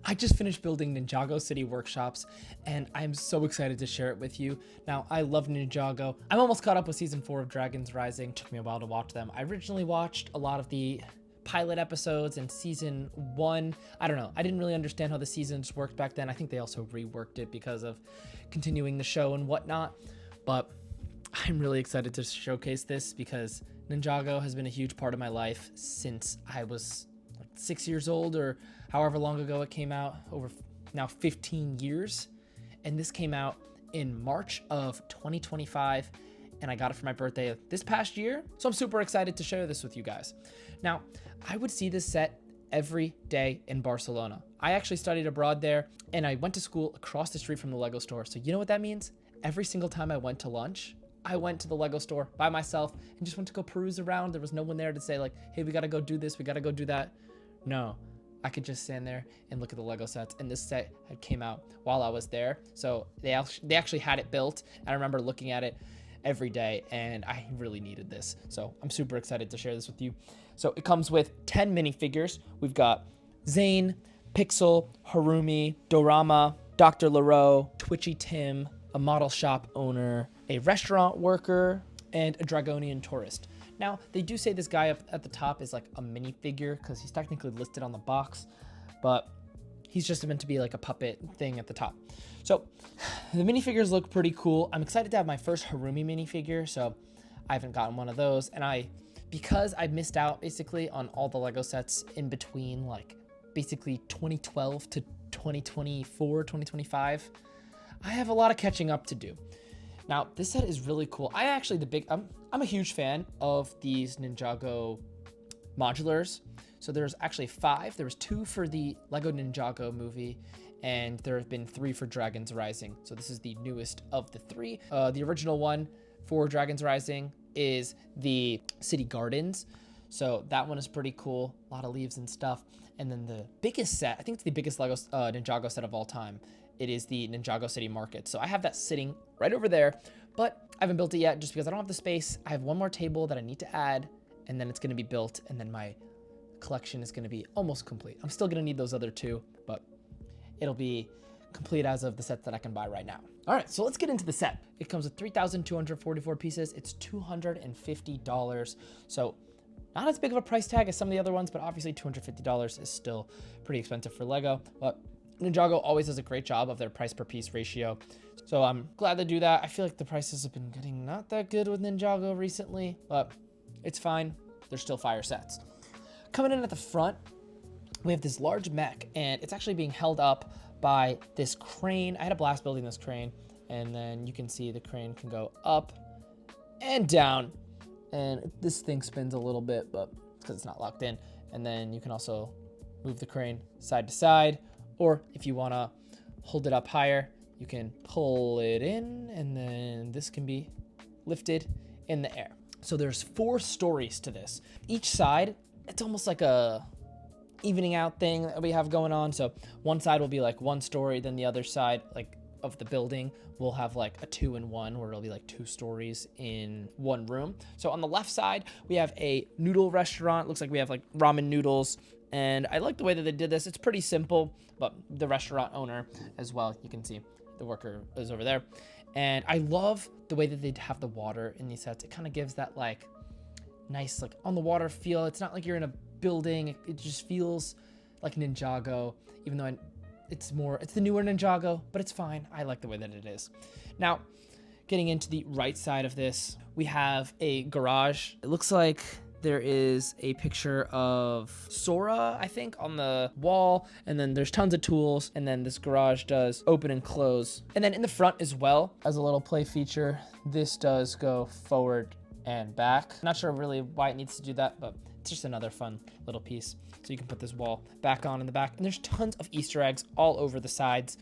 I just finished building Ninjago City Workshops, and I'm so excited to share it with you. Now, I love Ninjago. I'm almost caught up with season 4 of Dragons Rising. It took me a while to watch them. I originally watched a lot of the pilot episodes in season 1. I don't know. I didn't really understand how the seasons worked back then. I think they also reworked it because of continuing the show and whatnot. But I'm really excited to showcase this because Ninjago has been a huge part of my life since I was 6 years old, or however long ago it came out, over now 15 years. And this came out in March of 2025, and I got it for my birthday this past year. So I'm super excited to share this with you guys. Now, I would see this set every day in Barcelona. I actually studied abroad there, and I went to school across the street from the Lego store. So you know what that means? Every single time I went to lunch, I went to the Lego store by myself and just went to go peruse around. There was no one there to say like, hey, we gotta go do this, we gotta go do that. No, I could just stand there and look at the Lego sets, and this set had came out while I was there. So they actually had it built, and I remember looking at it every day, and I really needed this. So I'm super excited to share this with you. So it comes with 10 minifigures. We've got Zane, Pixel, Harumi, Dorama, Dr. Leroux, Twitchy Tim, a model shop owner, a restaurant worker, and a Dragonian tourist. Now, they do say this guy up at the top is like a minifigure because he's technically listed on the box, but he's just meant to be like a puppet thing at the top. So the minifigures look pretty cool. I'm excited to have my first Harumi minifigure, so I haven't gotten one of those. And because I missed out basically on all the Lego sets in between like basically 2012 to 2024, 2025, I have a lot of catching up to do. Now, this set is really cool. I'm a huge fan of these Ninjago modulars. So there's actually 5. There was 2 for the LEGO Ninjago movie, and there have been 3 for Dragons Rising. So this is the newest of the 3. The original one for Dragons Rising is the City Gardens. So that one is pretty cool. A lot of leaves and stuff. And then the biggest set, I think it's the biggest LEGO Ninjago set of all time. It is the Ninjago City Market. So I have that sitting right over there, but I haven't built it yet just because I don't have the space. I have one more table that I need to add, and then it's going to be built, and then my collection is going to be almost complete. I'm still going to need those other 2, but it'll be complete as of the sets that I can buy right now. All right, so let's get into the set. It comes with 3,244 pieces. It's $250. So not as big of a price tag as some of the other ones, but obviously $250 is still pretty expensive for Lego. But Ninjago always does a great job of their price per piece ratio. So I'm glad to do that. I feel like the prices have been getting not that good with Ninjago recently, but it's fine. They're still fire sets. Coming in at the front, we have this large mech, and it's actually being held up by this crane. I had a blast building this crane, and then you can see the crane can go up and down, and this thing spins a little bit, but because it's not locked in. And then you can also move the crane side to side, or if you want to hold it up higher, you can pull it in, and then this can be lifted in the air. So there's 4 stories to this. Each side, it's almost like a evening out thing that we have going on. So one side will be like 1 story, then the other side, like of the building, will have like a 2-in-1 where it'll be like 2 stories in 1 room. So on the left side, we have a noodle restaurant. Looks like we have like ramen noodles. And I like the way that they did this. It's pretty simple, but the restaurant owner as well, you can see the worker is over there. And I love the way that they have the water in these sets. It kind of gives that like nice like on the water feel. It's not like you're in a building. It just feels like Ninjago, even though it's the newer Ninjago, but it's fine. I like the way that it is. Now, getting into the right side of this, we have a garage. It looks like there is a picture of Sora, I think, on the wall, and then there's tons of tools, and then this garage does open and close. And then in the front as well, as a little play feature, this does go forward and back. Not sure really why it needs to do that, but it's just another fun little piece. So you can put this wall back on in the back, and there's tons of Easter eggs all over the sides.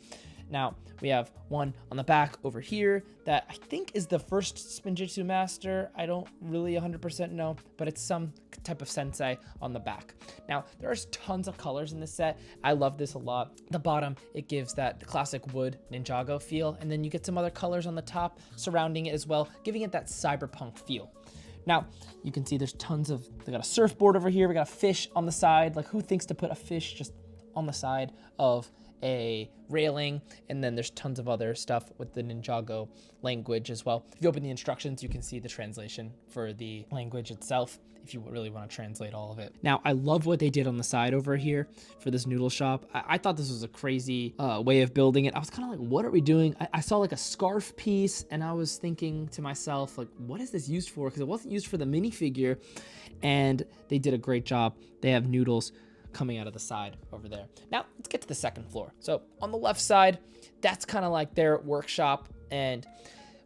Now, we have one on the back over here that I think is the first Spinjitzu master. I don't really 100% know, but it's some type of sensei on the back. Now, there's tons of colors in this set. I love this a lot. The bottom, it gives that classic wood Ninjago feel, and then you get some other colors on the top surrounding it as well, giving it that cyberpunk feel. Now, you can see there's tons of, they got a surfboard over here. We got a fish on the side. Like, who thinks to put a fish just on the side of a railing, and then there's tons of other stuff with the Ninjago language as well. If you open the instructions, you can see the translation for the language itself if you really want to translate all of it. Now, I love what they did on the side over here for this noodle shop. I thought this was a crazy way of building it. I was kind of like, what are we doing? I saw like a scarf piece, and I was thinking to myself, like, what is this used for? Because it wasn't used for the minifigure, and they did a great job. They have noodles coming out of the side over there. Now, let's get to the second floor. So on the left side, that's kind of like their workshop. And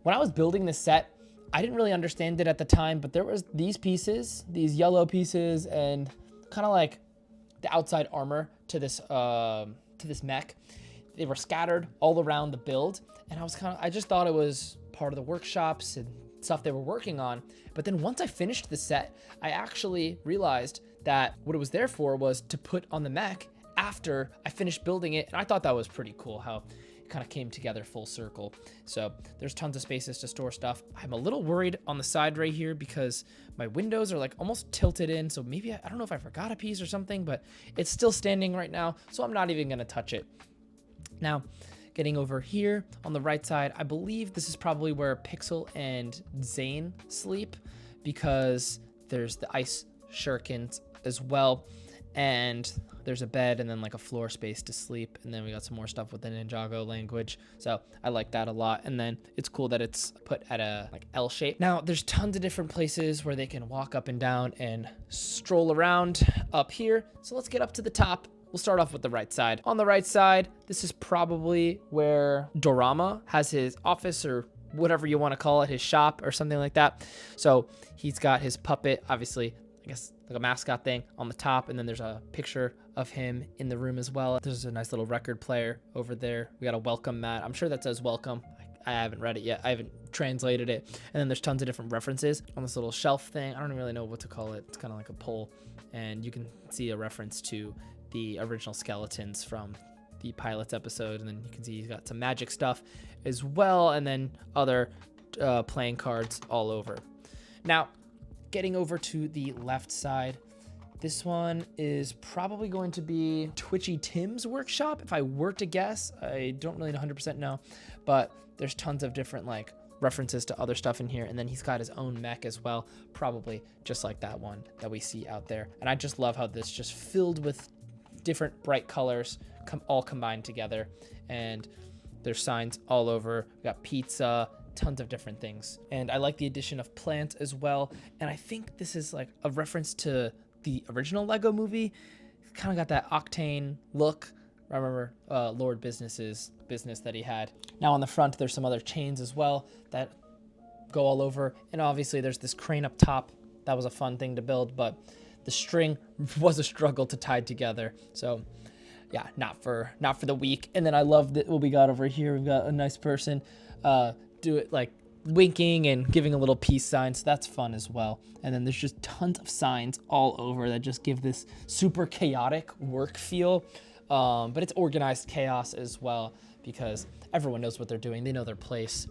when I was building this set, I didn't really understand it at the time, but there was these pieces, these yellow pieces, and kind of like the outside armor to this mech. They were scattered all around the build, and I just thought it was part of the workshops and stuff they were working on. But then once I finished the set, I actually realized that what it was there for was to put on the mech after I finished building it. And I thought that was pretty cool how it kind of came together full circle. So there's tons of spaces to store stuff. I'm a little worried on the side right here because my windows are like almost tilted in. So maybe, I don't know if I forgot a piece or something, but it's still standing right now. So I'm not even gonna touch it. Now, getting over here on the right side, I believe this is probably where Pixel and Zane sleep, because there's the ice shurikens as well, and there's a bed and then like a floor space to sleep, and then we got some more stuff with the Ninjago language, so I like that a lot. And then it's cool that it's put at a like L shape. Now there's tons of different places where they can walk up and down and stroll around up here, so let's get up to the top. We'll start off with the right side. On the right side, this is probably where Dorama has his office, or whatever you want to call it, his shop or something like that. So he's got his puppet, obviously, I guess like a mascot thing on the top, and then there's a picture of him in the room as well. There's a nice little record player over there. We got a welcome mat. I'm sure that says welcome. I haven't read it yet. I haven't translated it. And then there's tons of different references on this little shelf thing. I don't really know what to call it. It's kind of like a pole, and you can see a reference to the original skeletons from the pilot's episode, and then you can see he's got some magic stuff as well, and then other playing cards all over. Now, getting over to the left side, this one is probably going to be Twitchy Tim's workshop, if I were to guess. I don't really 100% know, but there's tons of different like references to other stuff in here, and then he's got his own mech as well, probably just like that one that we see out there. And I just love how this just filled with different bright colors all combined together, and there's signs all over. We got pizza, tons of different things, and I like the addition of plants as well. And I think this is like a reference to the original Lego movie. Kind of got that Octane look. I remember Lord Business's business that he had. Now on the front, there's some other chains as well that go all over, and obviously there's this crane up top. That was a fun thing to build, but the string was a struggle to tie together. So yeah, not for the weak. And then I love what we got over here. We've got a nice person do it like winking and giving a little peace sign, so that's fun as well. And then there's just tons of signs all over that just give this super chaotic work feel, but it's organized chaos as well, because everyone knows what they're doing, they know their place,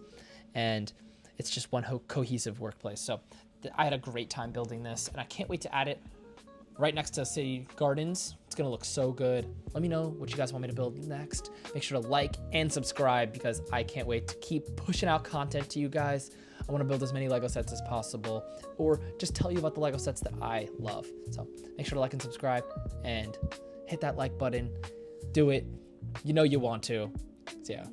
and it's just one cohesive workplace. So I had a great time building this, and I can't wait to add it right next to City Gardens. It's gonna look so good. Let me know what you guys want me to build next. Make sure to like and subscribe, because I can't wait to keep pushing out content to you guys. I wanna build as many Lego sets as possible, or just tell you about the Lego sets that I love. So make sure to like and subscribe, and hit that like button. Do it. You know you want to. So yeah.